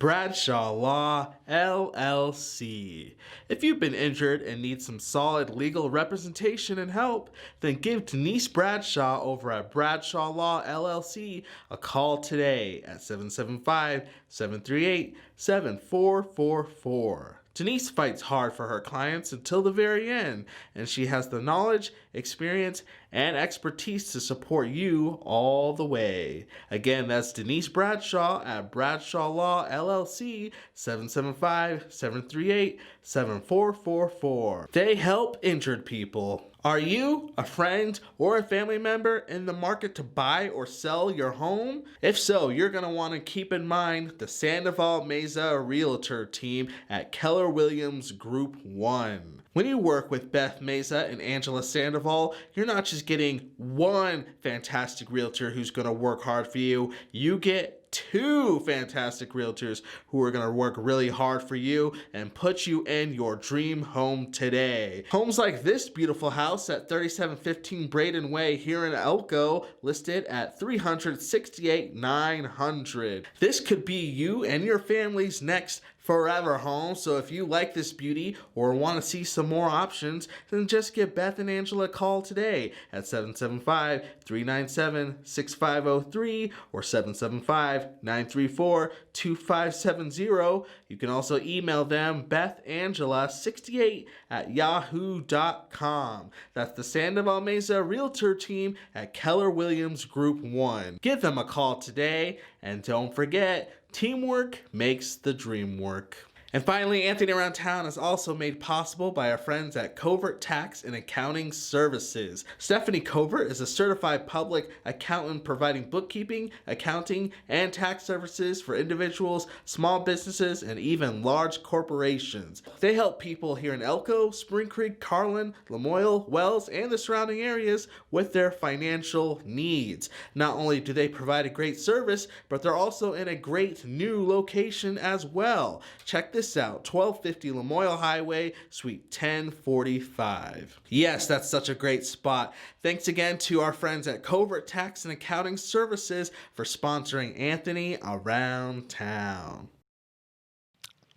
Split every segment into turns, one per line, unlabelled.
Bradshaw Law, LLC. If you've been injured and need some solid legal representation and help, then give Denise Bradshaw over at Bradshaw Law, LLC a call today at 775-738-7444. Denise fights hard for her clients until the very end, and she has the knowledge, experience, and expertise to support you all the way. Again, that's Denise Bradshaw at Bradshaw Law, LLC, 775-738-7444. They help injured people. Are you, a friend, or a family member in the market to buy or sell your home? If so, you're going to want to keep in mind the Sandoval Mesa Realtor team at Keller Williams Group 1. When you work with Beth Mesa and Angela Sandoval, you're not just getting one fantastic realtor who's going to work hard for you. You get two fantastic realtors who are going to work really hard for you and put you in your dream home today. Homes like this beautiful house at 3715 Braden Way here in Elko, listed at $368,900. This could be you and your family's next forever home. So if you like this beauty or want to see some more options, then just give Beth and Angela a call today at 775-397-6503 or 775-934-2570. You can also email them bethangela68@yahoo.com. That's the Sandoval Mesa Realtor team at Keller Williams Group 1. Give them a call today, and don't forget, teamwork makes the dream work. And finally, Anthony Around Town is also made possible by our friends at Covert Tax and Accounting Services. Stephanie Covert is a certified public accountant providing bookkeeping, accounting, and tax services for individuals, small businesses, and even large corporations. They help people here in Elko, Spring Creek, Carlin, Lamoille, Wells, and the surrounding areas with their financial needs. Not only do they provide a great service, but they're also in a great new location as well. Check this out, 1250 Lamoille Highway, Suite 1045. Yes, that's such a great spot. Thanks again to our friends at Covert Tax and Accounting Services for sponsoring Anthony Around Town.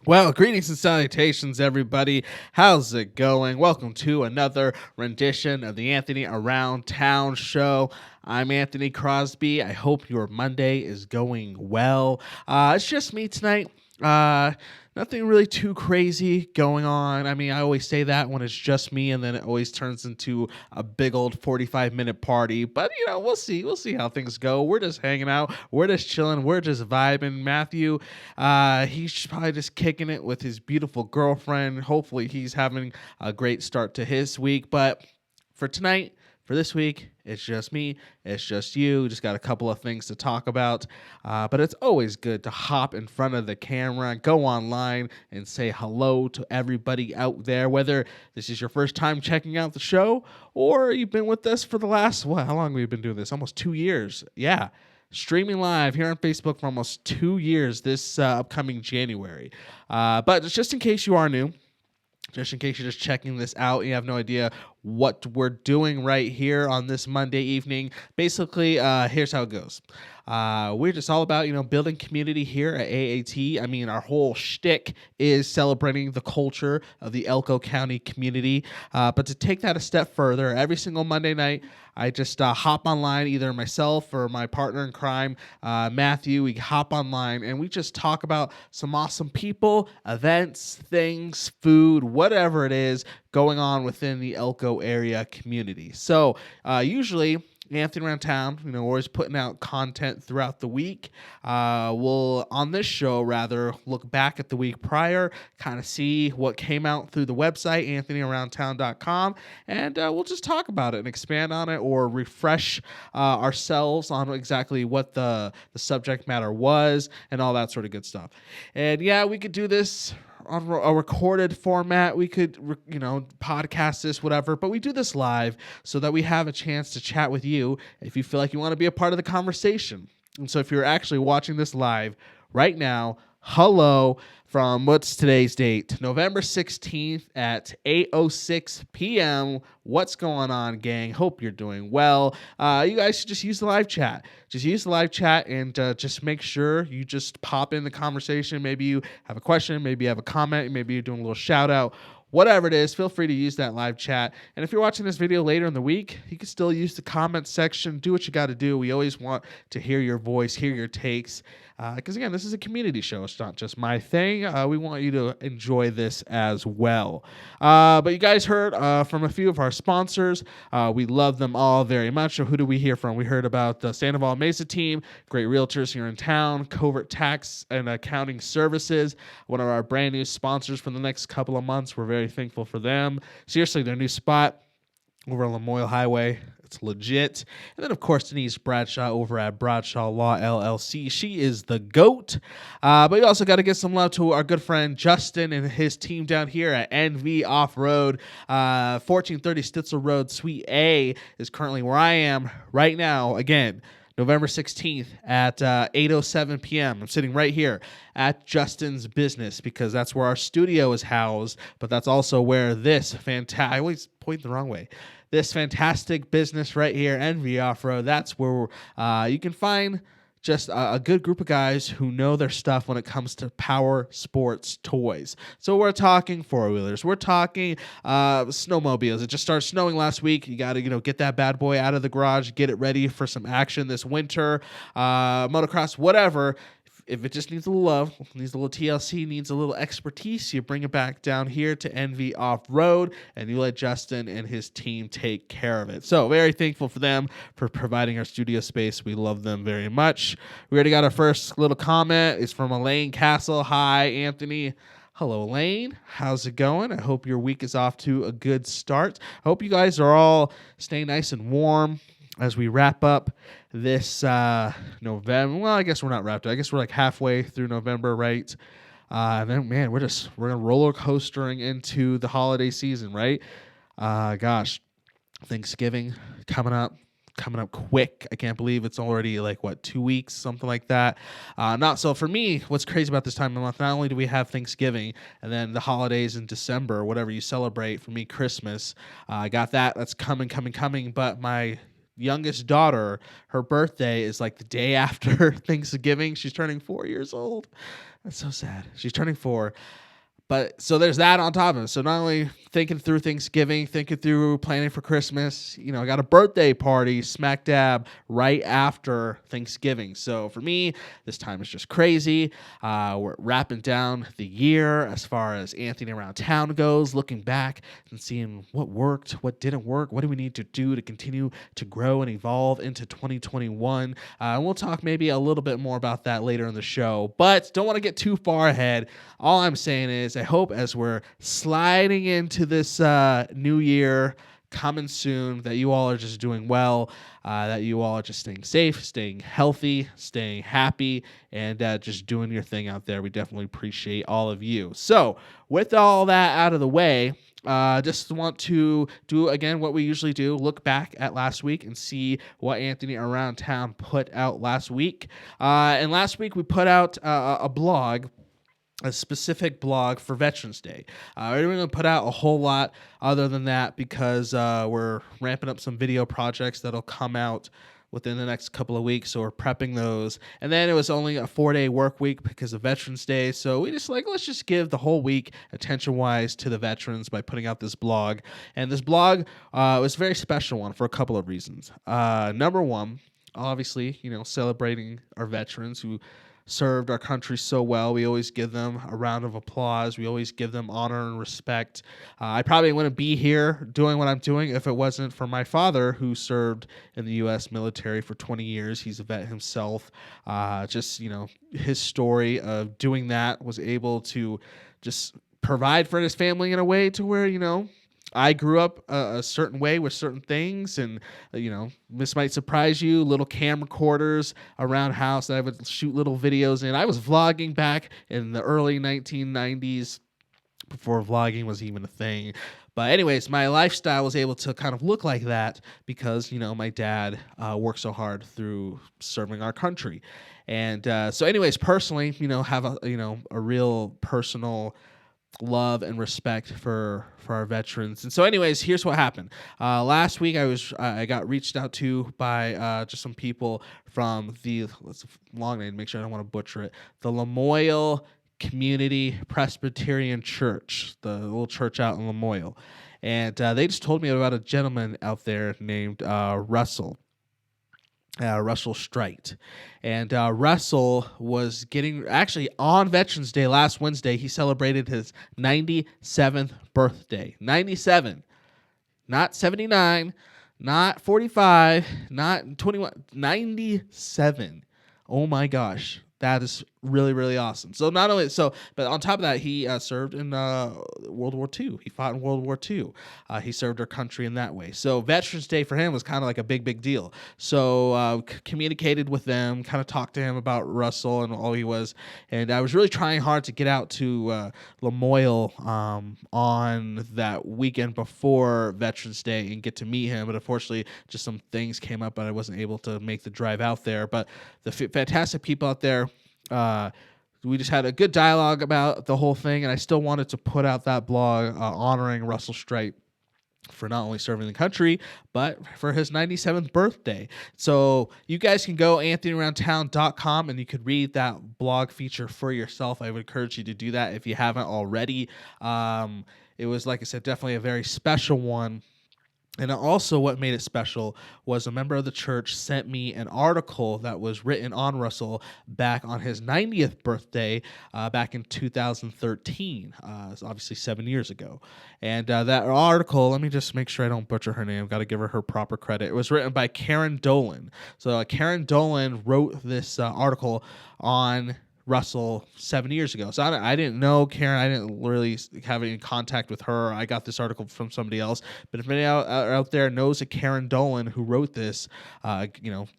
Well, greetings and salutations, everybody. How's it going? Welcome to another rendition of the Anthony Around Town show. I'm Anthony Crosby. I hope your Monday is going well. It's just me tonight. Nothing really too crazy going on. I mean, I always say that when it's just me, and then it always turns into a big old 45-minute party. But, you know, we'll see. We'll see how things go. We're just hanging out. We're just chilling. We're just vibing. Matthew, he's probably just kicking it with his beautiful girlfriend. Hopefully he's having a great start to his week. But for tonight, for this week, it's just me, it's just you, just got a couple of things to talk about, but it's always good to hop in front of the camera, go online, and say hello to everybody out there, whether this is your first time checking out the show, or you've been with us for the last, how long have we been doing this? Almost 2 years, yeah. Streaming live here on Facebook for almost 2 years this upcoming January, but just in case you are new, just in case you're just checking this out, you have no idea what we're doing right here on this Monday evening. Basically, here's how it goes. We're just all about, building community here at AAT. I mean, our whole shtick is celebrating the culture of the Elko County community. But to take that a step further, every single Monday night, I just hop online, either myself or my partner in crime, Matthew. We hop online and we just talk about some awesome people, events, things, food, whatever it is going on within the Elko area community. So usually, Anthony Around Town, we're always putting out content throughout the week. We'll, on this show, rather, look back at the week prior, kind of see what came out through the website, anthonyaroundtown.com, and we'll just talk about it and expand on it or refresh ourselves on exactly what the subject matter was and all that sort of good stuff. And yeah, we could do this on a recorded format. We could, podcast this, whatever, but we do this live so that we have a chance to chat with you if you feel like you want to be a part of the conversation. And so if you're actually watching this live right now, hello from what's today's date? November 16th at 8:06 p.m. What's going on, gang? Hope you're doing well. You guys should just use the live chat. Just use the live chat and just make sure you just pop in the conversation. Maybe you have a question, maybe you have a comment, maybe you're doing a little shout out. Whatever it is, feel free to use that live chat. And if you're watching this video later in the week, you can still use the comment section. Do what you got to do. We always want to hear your voice, hear your takes. Because, again, this is a community show. It's not just my thing. We want you to enjoy this as well. But you guys heard from a few of our sponsors. We love them all very much. So who do we hear from? We heard about the Sandoval Mesa team, great realtors here in town, Covert Tax and Accounting Services, one of our brand new sponsors for the next couple of months. We're very thankful for them. Seriously, their new spot over on Lamoille Highway. It's legit. And then, of course, Denise Bradshaw over at Bradshaw Law LLC. She is the GOAT. But you also got to give some love to our good friend Justin and his team down here at NV Off-Road. 1430 Stitzel Road, Suite A is currently where I am right now. Again, November 16th at 8:07 p.m. I'm sitting right here at Justin's business because that's where our studio is housed, but that's also where this fantastic... I always point the wrong way. This fantastic business right here, NV Off-Road, that's where you can find just a good group of guys who know their stuff when it comes to power sports toys. So we're talking four-wheelers. We're talking snowmobiles. It just started snowing last week. You got to get that bad boy out of the garage, get it ready for some action this winter. Motocross, whatever. If it just needs a little love, needs a little TLC, needs a little expertise, you bring it back down here to NV Off-Road, and you let Justin and his team take care of it. So very thankful for them for providing our studio space. We love them very much. We already got our first little comment. It's from Elaine Castle. Hi, Anthony. Hello, Elaine. How's it going? I hope your week is off to a good start. I hope you guys are all staying nice and warm as we wrap up this November. Well, I guess we're not wrapped up. I guess we're like halfway through November, right? And then, man, we're gonna roller coastering into the holiday season, right? Gosh, Thanksgiving coming up quick. I can't believe it's already 2 weeks, something like that. Not so for me, what's crazy about this time of the month, not only do we have Thanksgiving and then the holidays in December, whatever you celebrate, for me, Christmas, I got that's coming, but my youngest daughter, her birthday is the day after Thanksgiving. She's turning 4 years old. That's so sad. She's turning 4. But so there's that on top of it. So not only thinking through Thanksgiving, thinking through planning for Christmas, I got a birthday party smack dab right after Thanksgiving. So for me, this time is just crazy. We're wrapping down the year as far as Anthony Around Town goes, looking back and seeing what worked, what didn't work, what do we need to do to continue to grow and evolve into 2021. And we'll talk maybe a little bit more about that later in the show, but don't want to get too far ahead. All I'm saying is I hope as we're sliding into this new year coming soon that you all are just doing well, that you all are just staying safe, staying healthy, staying happy, and just doing your thing out there. We definitely appreciate all of you. So with all that out of the way, just want to do again what we usually do, look back at last week and see what Anthony Around Town put out last week. And last week we put out a blog, a specific blog for Veterans Day. We're going to put out a whole lot other than that because we're ramping up some video projects that'll come out within the next couple of weeks, so we're prepping those. And then it was only a 4-day work week because of Veterans Day, so we just let's just give the whole week attention-wise to the veterans by putting out this blog. And this blog was a very special one for a couple of reasons. Number one, obviously, celebrating our veterans who served our country so well. We always give them a round of applause. We always give them honor and respect. I probably wouldn't be here doing what I'm doing if it wasn't for my father, who served in the U.S. military for 20 years. He's a vet himself. His story of doing that was able to just provide for his family in a way to where, I grew up a certain way with certain things, and, this might surprise you, little camcorders around house that I would shoot little videos in. I was vlogging back in the early 1990s before vlogging was even a thing. But anyways, my lifestyle was able to kind of look like that because, my dad worked so hard through serving our country. And so anyways, personally, have a real personal love and respect for our veterans. And so anyways, here's what happened. Last week I got reached out to by just some people from the long name, make sure I don't want to butcher it, the Lamoille Community Presbyterian Church, the little church out in Lamoille. And they just told me about a gentleman out there named Russell Strait. And Russell was actually on Veterans Day last Wednesday, he celebrated his 97th birthday. 97. Not 79, not 45, not 21, 97. Oh my gosh. That is really, really awesome. So not only but on top of that, he served in World War II. He fought in World War II. He served our country in that way. So Veterans Day for him was kind of like a big, big deal. So communicated with them, kind of talked to him about Russell and all he was. And I was really trying hard to get out to Lamoille on that weekend before Veterans Day and get to meet him. But unfortunately, just some things came up and I wasn't able to make the drive out there. But the fantastic people out there, we just had a good dialogue about the whole thing, and I still wanted to put out that blog honoring Russell Strait for not only serving the country, but for his 97th birthday. So you guys can go anthonyaroundtown.com and you could read that blog feature for yourself. I would encourage you to do that if you haven't already. It was, like I said, definitely a very special one. And also what made it special was a member of the church sent me an article that was written on Russell back on his 90th birthday back in 2013. It's obviously 7 years ago. And that article, let me just make sure I don't butcher her name. Got to give her proper credit. It was written by Karen Dolan. So Karen Dolan wrote this article on Russell 7 years ago. So I didn't know Karen. I didn't really have any contact with her. I got this article from somebody else. But if anybody out there knows a Karen Dolan who wrote this,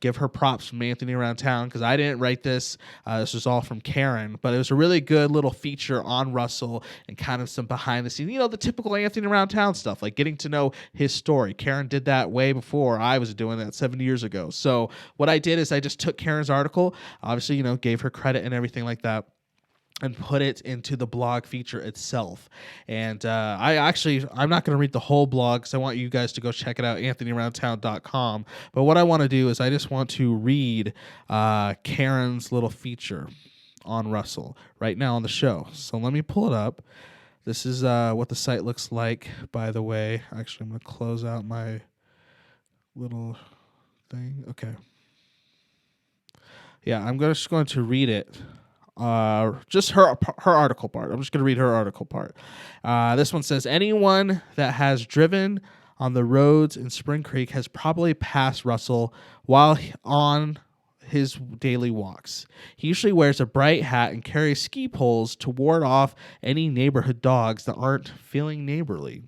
give her props from Anthony Around Town, because I didn't write this. This was all from Karen. But it was a really good little feature on Russell and kind of some behind the scenes, the typical Anthony Around Town stuff, like getting to know his story. Karen did that way before I was doing that 7 years ago. So what I did is I just took Karen's article, obviously, gave her credit and everything like that, and put it into the blog feature itself. And I'm not going to read the whole blog because I want you guys to go check it out, anthonyaroundtown.com. But what I want to do is I just want to read Karen's little feature on Russell right now on the show. So let me pull it up. This is what the site looks like, by the way. Actually, I'm going to close out my little thing. Okay. Yeah, I'm just going to read it. Just her article part. I'm just going to read her article part. This one says, anyone that has driven on the roads in Spring Creek has probably passed Russell while on his daily walks. He usually wears a bright hat and carries ski poles to ward off any neighborhood dogs that aren't feeling neighborly.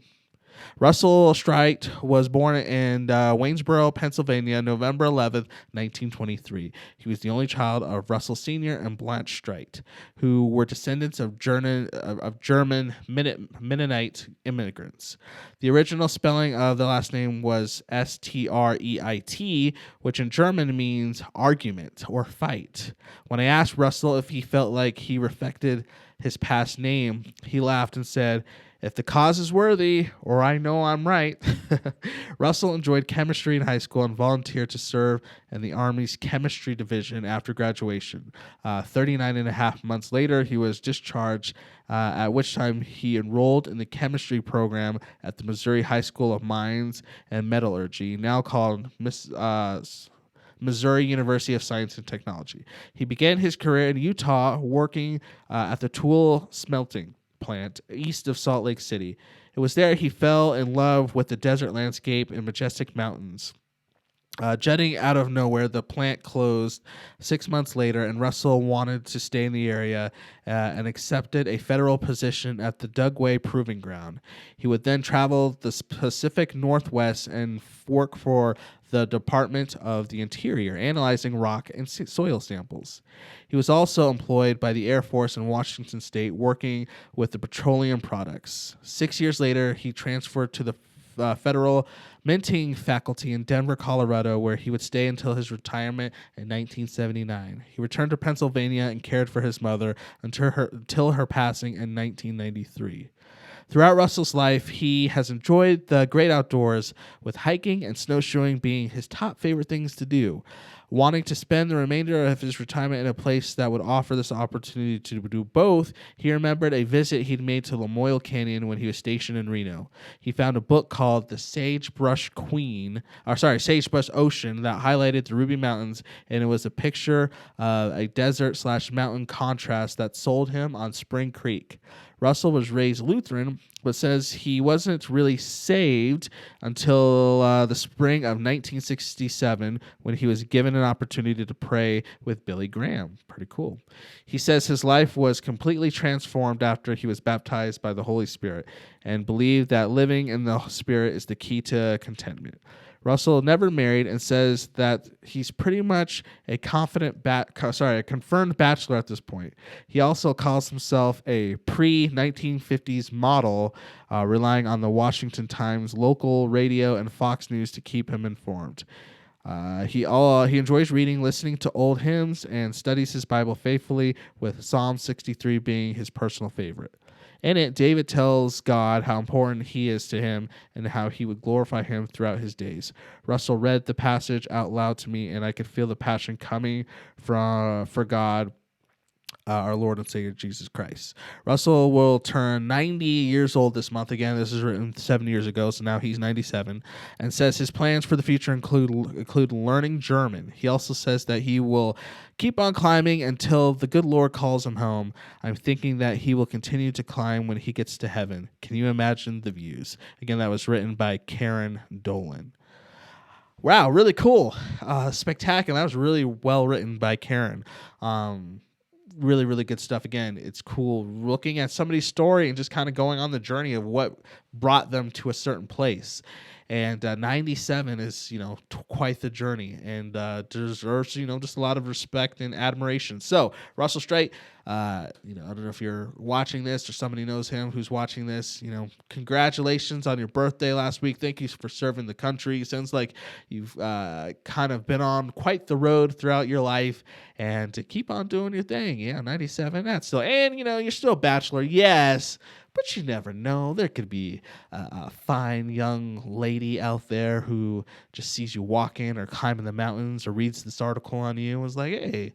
Russell Strait was born in Waynesboro, Pennsylvania, November 11th, 1923. He was the only child of Russell Sr. and Blanche Strait, who were descendants of German Mennonite immigrants. The original spelling of the last name was Streit, which in German means argument or fight. When I asked Russell if he felt like he reflected his past name, he laughed and said, "If the cause is worthy, or I know I'm right." Russell enjoyed chemistry in high school and volunteered to serve in the Army's chemistry division after graduation. 39 and a half months later, he was discharged, at which time he enrolled in the chemistry program at the Missouri High School of Mines and Metallurgy, now called Missouri University of Science and Technology. He began his career in Utah working at the tool smelting plant east of Salt Lake City. It was there he fell in love with the desert landscape and majestic mountains. Jutting out of nowhere, the plant closed 6 months later, and Russell wanted to stay in the area and accepted a federal position at the Dugway Proving Ground. He would then travel the Pacific Northwest and work for the Department of the Interior, analyzing rock and soil samples. He was also employed by the Air Force in Washington State, working with the petroleum products. 6 years later, he transferred to the federal minting faculty in Denver, Colorado, where he would stay until his retirement in 1979. He returned to Pennsylvania and cared for his mother until her passing in 1993. Throughout Russell's life, he has enjoyed the great outdoors, with hiking and snowshoeing being his top favorite things to do. Wanting to spend the remainder of his retirement in a place that would offer this opportunity to do both, he remembered a visit he'd made to Lamoille Canyon when he was stationed in Reno. He found a book called The Sagebrush Ocean that highlighted the Ruby Mountains, and it was a picture of a desert/mountain contrast that sold him on Spring Creek. Russell was raised Lutheran, but says he wasn't really saved until the spring of 1967, when he was given an opportunity to pray with Billy Graham. Pretty cool. He says his life was completely transformed after he was baptized by the Holy Spirit, and believed that living in the Spirit is the key to contentment. Russell never married and says that he's pretty much a confirmed bachelor at this point. He also calls himself a pre-1950s model, relying on the Washington Times, local radio, and Fox News to keep him informed. He enjoys reading, listening to old hymns, and studies his Bible faithfully, with Psalm 63 being his personal favorite. In it, David tells God how important he is to him and how he would glorify him throughout his days. Russell read the passage out loud to me, and I could feel the passion coming for God, our Lord and Savior Jesus Christ. Russell will turn 90 years old this month. Again, this is written 7 years ago, so now he's 97, and says his plans for the future include learning German. He also says that he will keep on climbing until the good Lord calls him home. I'm thinking that he will continue to climb when he gets to heaven. Can you imagine the views? Again, that was written by Karen Dolan. Wow, really cool. Spectacular. That was really well written by Karen. Really, really good stuff. Again, it's cool looking at somebody's story and just kind of going on the journey of what brought them to a certain place. And 97 is, quite the journey, and deserves, just a lot of respect and admiration. So, Russell Strait, I don't know if you're watching this or somebody knows him who's watching this, congratulations on your birthday last week. Thank you for serving the country. It sounds like you've kind of been on quite the road throughout your life, and to keep on doing your thing. Yeah, 97, that's still, and, you're still a bachelor, yes, but you never know. There could be a fine young lady out there who just sees you walking or climbing the mountains or reads this article on you and was like, hey,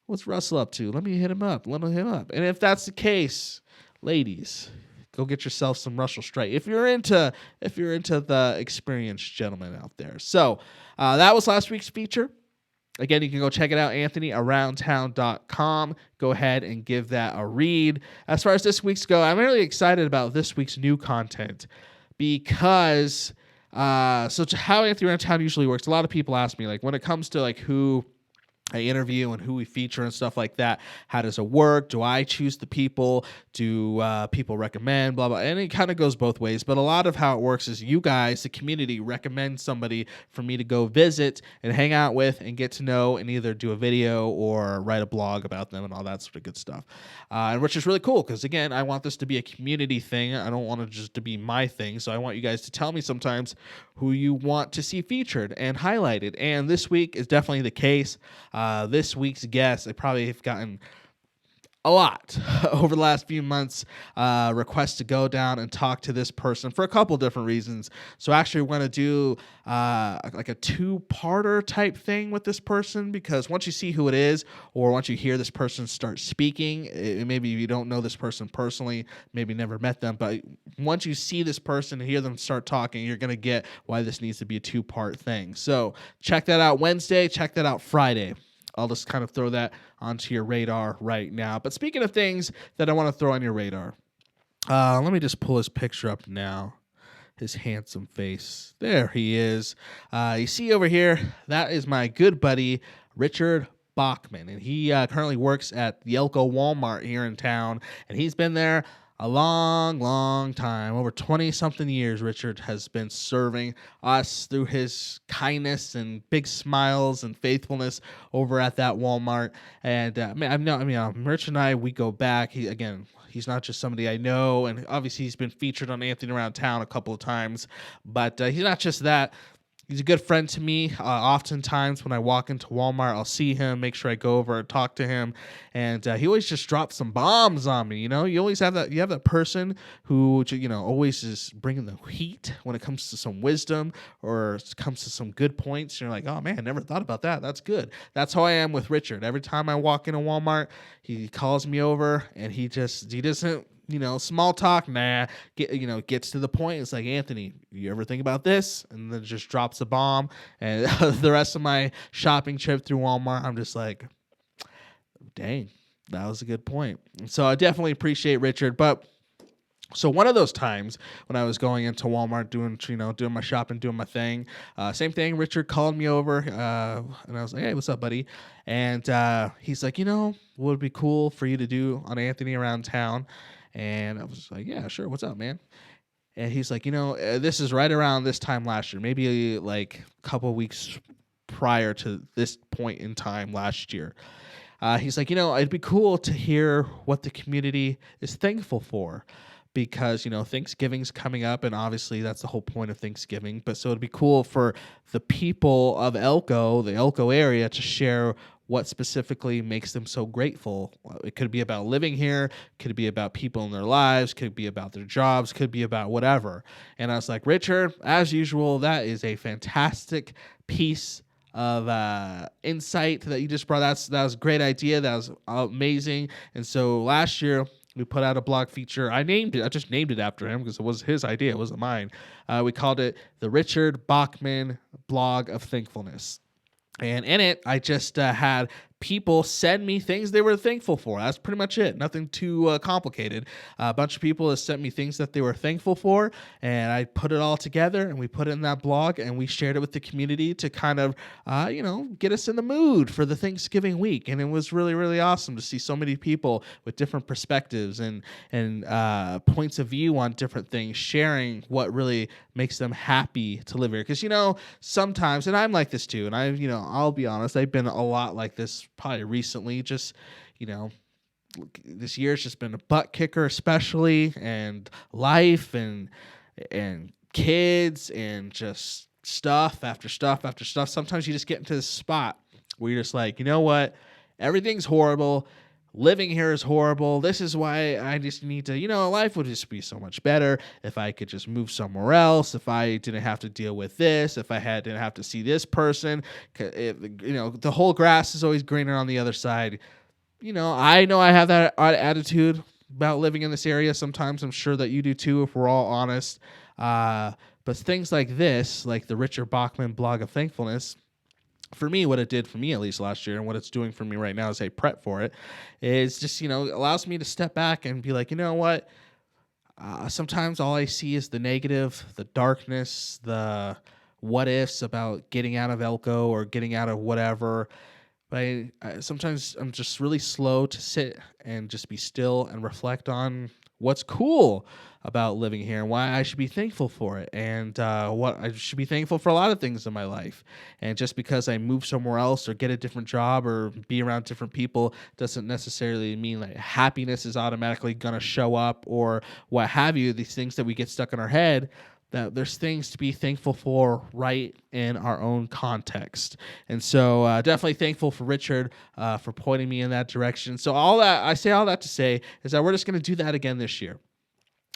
what's Russell up to? Let me hit him up. And if that's the case, ladies, go get yourself some Russell Strait. If you're into the experienced gentleman out there. So that was last week's feature. Again, you can go check it out, anthonyaroundtown.com. Go ahead and give that a read. As far as this week's go, I'm really excited about this week's new content because how Anthony Around Town usually works, a lot of people ask me, like, when it comes to, like, who I interview and who we feature and stuff like that, how does it work? Do I choose the people? Do people recommend, blah, blah? And it kind of goes both ways. But a lot of how it works is you guys, the community, recommend somebody for me to go visit and hang out with and get to know and either do a video or write a blog about them and all that sort of good stuff. And which is really cool because, again, I want this to be a community thing. I don't want it just to be my thing. So I want you guys to tell me sometimes who you want to see featured and highlighted. And this week is definitely the case. This week's guest, I probably have gotten a lot over the last few months, requests to go down and talk to this person for a couple different reasons. So actually we're going to do like a two-parter type thing with this person, because once you see who it is, or once you hear this person start speaking, maybe you don't know this person personally, maybe never met them, but once you see this person and hear them start talking, you're going to get why this needs to be a two-part thing. So check that out Wednesday, check that out Friday. I'll just kind of throw that onto your radar right now. But speaking of things that I want to throw on your radar, let me just pull his picture up now. His handsome face. There he is. You see over here, that is my good buddy, Richard Bachman. And he currently works at the Elko Walmart here in town. And he's been there a long, long time. Over 20-something years, Richard has been serving us through his kindness and big smiles and faithfulness over at that Walmart. And Rich and I, we go back. He's not just somebody I know, and obviously he's been featured on Anthony Around Town a couple of times, but he's not just that. He's a good friend to me. Oftentimes when I walk into Walmart, I'll see him, make sure I go over and talk to him, and he always just drops some bombs on me. You always have that. You have that person who always is bringing the heat when it comes to some wisdom or it comes to some good points. And you're like, oh man, I never thought about that. That's good. That's how I am with Richard. Every time I walk into Walmart, he calls me over and he doesn't. Small talk, gets to the point. It's like, Anthony, you ever think about this? And then just drops a bomb. And the rest of my shopping trip through Walmart, I'm just like, dang, that was a good point. And so I definitely appreciate Richard. But so one of those times when I was going into Walmart doing my shopping, doing my thing, same thing, Richard called me over, and I was like, hey, what's up, buddy? And he's like, what would be cool for you to do on Anthony Around Town? And I was like, yeah, sure. What's up, man? And he's like, this is right around this time last year, maybe like a couple of weeks prior to this point in time last year. He's like, it'd be cool to hear what the community is thankful for. Because, Thanksgiving's coming up, and obviously that's the whole point of Thanksgiving. But so it'd be cool for the people of Elko, the Elko area, to share what specifically makes them so grateful. It could be about living here, could be about people in their lives, could be about their jobs, could be about whatever. And I was like, Richard, as usual, that is a fantastic piece of insight that you just brought. That was a great idea. That was amazing. And so last year, we put out a blog feature. I just named it after him because it was his idea. It wasn't mine. We called it the Richard Bachman Blog of Thankfulness. And in it, I just had people send me things they were thankful for. That's pretty much it. Nothing too complicated. A bunch of people have sent me things that they were thankful for, and I put it all together, and we put it in that blog, and we shared it with the community to kind of, get us in the mood for the Thanksgiving week. And it was really, really awesome to see so many people with different perspectives and points of view on different things, sharing what really makes them happy to live here. Because, sometimes, and I'm like this too, and I'll be honest, I've been a lot like this probably recently, just, this year's just been a butt kicker, especially, and life and kids and just stuff after stuff after stuff. Sometimes you just get into this spot where you're just like, you know what? Everything's horrible. Living here is horrible. This is why I just need to, life would just be so much better if I could just move somewhere else, if I didn't have to deal with this, if I didn't have to see this person. The whole grass is always greener on the other side. I know I have that attitude about living in this area. Sometimes I'm sure that you do too, if we're all honest. But things like this, like the Richard Bachman Blog of Thankfulness, for me, what it did for me, at least last year, and what it's doing for me right now as I prep for it, is just, allows me to step back and be like, you know what? Sometimes all I see is the negative, the darkness, the what ifs about getting out of Elko or getting out of whatever. But sometimes I'm just really slow to sit and just be still and reflect on what's cool about living here and why I should be thankful for it, and what I should be thankful for a lot of things in my life. And just because I move somewhere else or get a different job or be around different people doesn't necessarily mean that happiness is automatically going to show up or what have you. These things that we get stuck in our head, that there's things to be thankful for right in our own context. And so definitely thankful for Richard for pointing me in that direction. So I say all that to say is that we're just going to do that again this year.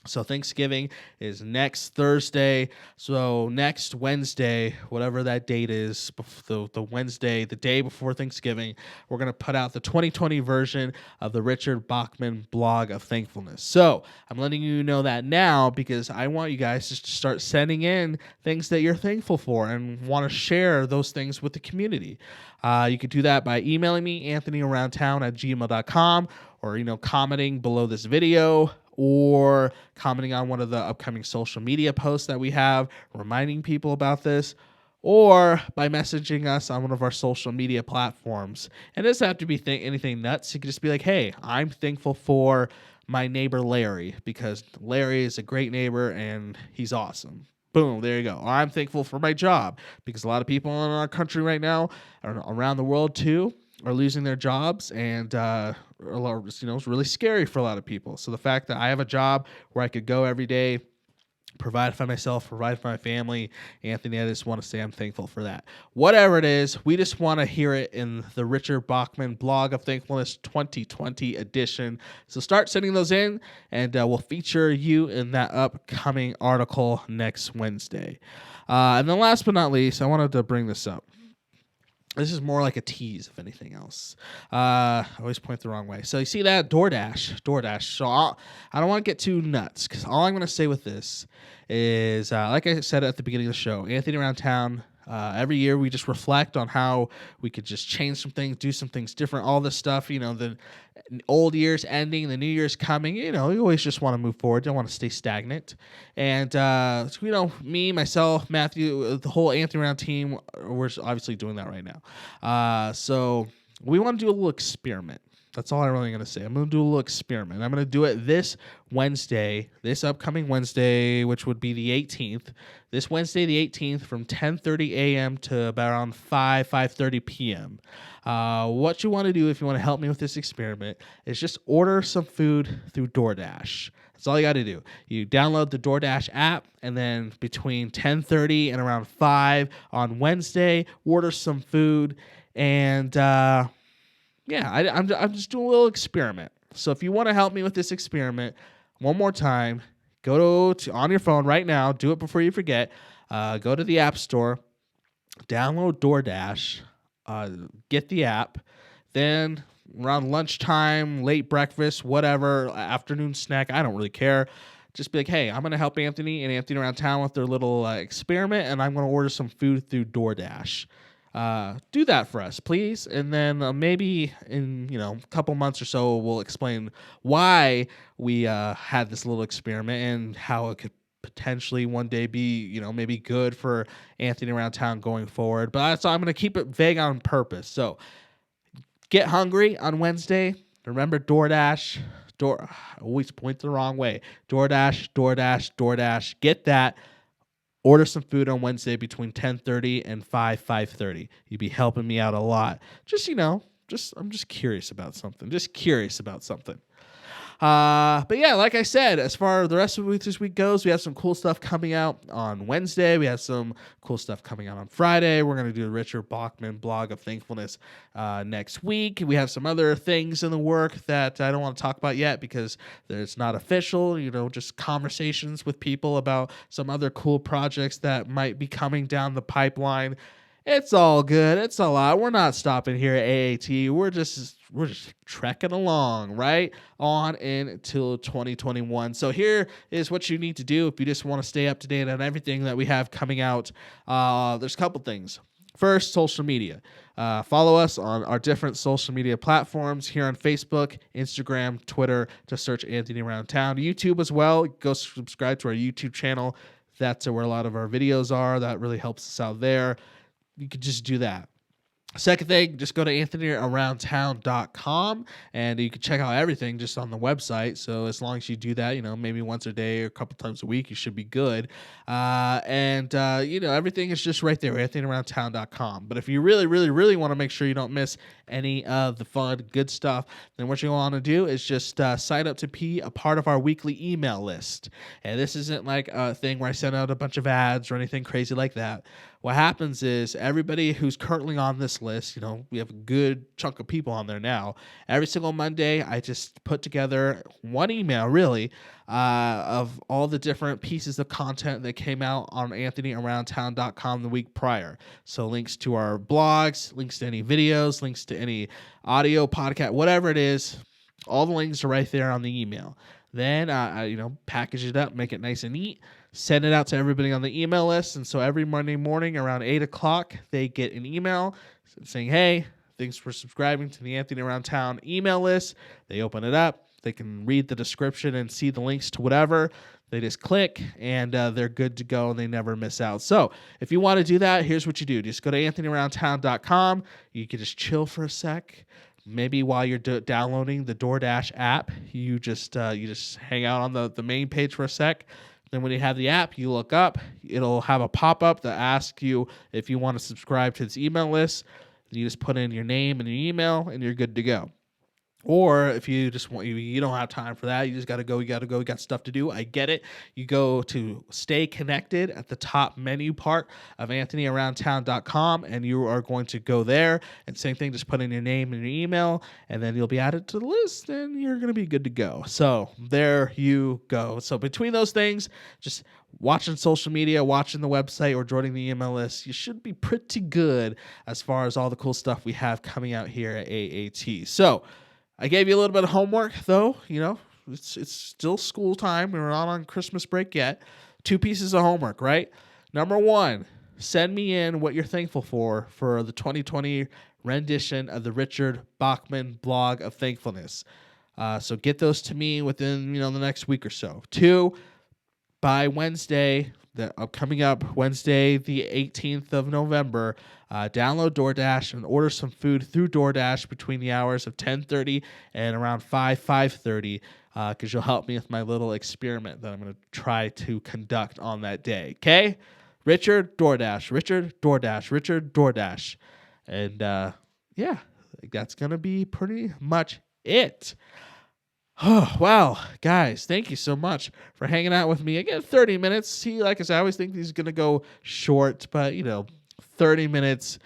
So Thanksgiving is next Thursday. So next Wednesday, whatever that date is, the Wednesday, the day before Thanksgiving, we're going to put out the 2020 version of the Richard Bachman Blog of Thankfulness. So I'm letting you know that now because I want you guys to start sending in things that you're thankful for and want to share those things with the community. You can do that by emailing me, anthonyaroundtown@gmail.com, or, commenting below this video, or commenting on one of the upcoming social media posts that we have, reminding people about this, or by messaging us on one of our social media platforms. And it doesn't have to be anything nuts. You can just be like, hey, I'm thankful for my neighbor Larry, because Larry is a great neighbor and he's awesome. Boom, there you go. Or I'm thankful for my job, because a lot of people in our country right now, or around the world too, are losing their jobs, and it's really scary for a lot of people. So the fact that I have a job where I could go every day, provide for myself, provide for my family, Anthony, I just want to say I'm thankful for that. Whatever it is, we just want to hear it in the Richard Bachman Blog of Thankfulness 2020 edition. So start sending those in, and we'll feature you in that upcoming article next Wednesday. And then last but not least, I wanted to bring this up. This is more like a tease, if anything else. I always point the wrong way. So you see that DoorDash. So I don't want to get too nuts, because all I'm going to say with this is, like I said at the beginning of the show, Anthony Around Town, every year we just reflect on how we could just change some things, do some things different, all this stuff. The old year's ending, the new year's coming. You always just want to move forward. Don't want to stay stagnant. And, me, myself, Matthew, the whole Anthony Around team, we're obviously doing that right now. So we want to do a little experiment. That's all I'm really going to say. I'm going to do a little experiment. I'm going to do it this upcoming Wednesday, which would be the 18th. This Wednesday, the 18th, from 10:30 a.m. to about around 5:30 p.m. What you want to do, if you want to help me with this experiment, is just order some food through DoorDash. That's all you got to do. You download the DoorDash app, and then between 10:30 and around 5 on Wednesday, order some food, and I'm just doing a little experiment. So if you want to help me with this experiment, one more time, go to on your phone right now. Do it before you forget. Go to the App Store, download DoorDash, get the app. Then around lunchtime, late breakfast, whatever, afternoon snack, I don't really care. Just be like, hey, I'm going to help Anthony and Anthony Around Town with their little experiment, and I'm going to order some food through DoorDash. Do that for us, please. And then maybe in a couple months or so, we'll explain why we had this little experiment and how it could potentially one day be maybe good for Anthony Around Town going forward. But so I'm going to keep it vague on purpose. So get hungry on Wednesday. Remember DoorDash. I always point the wrong way. DoorDash. Get that. Order some food on Wednesday between 10:30 and 5:30. You'd be helping me out a lot. I'm just curious about something. But yeah, like I said, as far as the rest of this week goes, we have some cool stuff coming out on Wednesday. We have some cool stuff coming out on Friday. We're going to do the Richard Bachman Blog of Thankfulness next week. We have some other things in the work that I don't want to talk about yet because it's not official, just conversations with people about some other cool projects that might be coming down the pipeline. It's all good. It's a lot. We're not stopping here at AAT. We're just trekking along right on until 2021. So here is what you need to do if you just want to stay up to date on everything that we have coming out. There's a couple things. First, social media. Follow us on our different social media platforms here on Facebook, Instagram, Twitter. Just search Anthony Around Town. YouTube as well. Go subscribe to our YouTube channel. That's where a lot of our videos are. That really helps us out there. You could just do that. Second thing, just go to anthonyaroundtown.com and you can check out everything just on the website. So as long as you do that, maybe once a day or a couple times a week, you should be good. Everything is just right there, anthonyaroundtown.com. But if you really, really, really want to make sure you don't miss any of the fun, good stuff, then what you want to do is just sign up to be a part of our weekly email list. And this isn't like a thing where I send out a bunch of ads or anything crazy like that. What happens is everybody who's currently on this list, we have a good chunk of people on there now. Every single Monday, I just put together one email, really, of all the different pieces of content that came out on anthonyaroundtown.com the week prior. So links to our blogs, links to any videos, links to any audio podcast, whatever it is, all the links are right there on the email. Then, package it up, make it nice and neat, send it out to everybody on the email list. And so every Monday morning around 8 o'clock, they get an email saying, hey, thanks for subscribing to the Anthony Around Town email list. They open it up. They can read the description and see the links to whatever. They just click, and they're good to go, and they never miss out. So if you want to do that, here's what you do. Just go to anthonyaroundtown.com. You can just chill for a sec. maybe while you're downloading the DoorDash app, you just hang out on the main page for a sec. Then when you have the app, you look up, it'll have a pop-up that asks you if you want to subscribe to this email list. You just put in your name and your email, and you're good to go. Or if you just want, you don't have time for that, you just got to go, you got stuff to do. I get it. You go to Stay Connected at the top menu part of AnthonyAroundTown.com, and you are going to go there. And same thing, just put in your name and your email, and then you'll be added to the list, and you're going to be good to go. So there you go. So between those things, just watching social media, watching the website, or joining the email list, you should be pretty good as far as all the cool stuff we have coming out here at AAT. So I gave you a little bit of homework, though. It's still school time. We're not on Christmas break yet. 2 pieces of homework, right? Number 1, send me in what you're thankful for the 2020 rendition of the Richard Bachman blog of Thankfulness. So get those to me within the next week or so. 2, by Wednesday, coming up Wednesday, the 18th of November, download DoorDash and order some food through DoorDash between the hours of 10:30 and around 5:30, because you'll help me with my little experiment that I'm going to try to conduct on that day. Okay? Richard, DoorDash. Richard, DoorDash. Richard, DoorDash. And yeah, that's going to be pretty much it. Oh, wow, guys, thank you so much for hanging out with me. Again, 30 minutes. See, like I said, I always think these are going to go short, but, 30 minutes,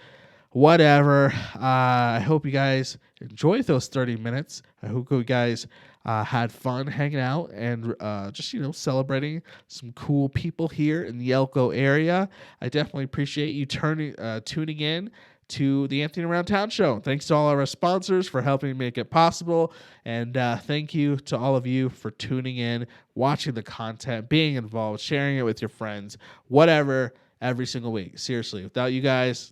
whatever. I hope you guys enjoyed those 30 minutes. I hope you guys had fun hanging out and just, celebrating some cool people here in the Elko area. I definitely appreciate you tuning in to the Anthony Around Town show. Thanks to all our sponsors for helping make it possible. And thank you to all of you for tuning in, watching the content, being involved, sharing it with your friends, whatever, every single week. Seriously, without you guys,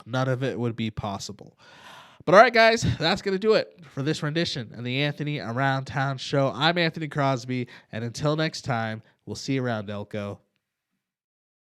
none of it would be possible. But all right, guys, that's going to do it for this rendition of the Anthony Around Town show. I'm Anthony Crosby, and until next time, we'll see you around, Elko.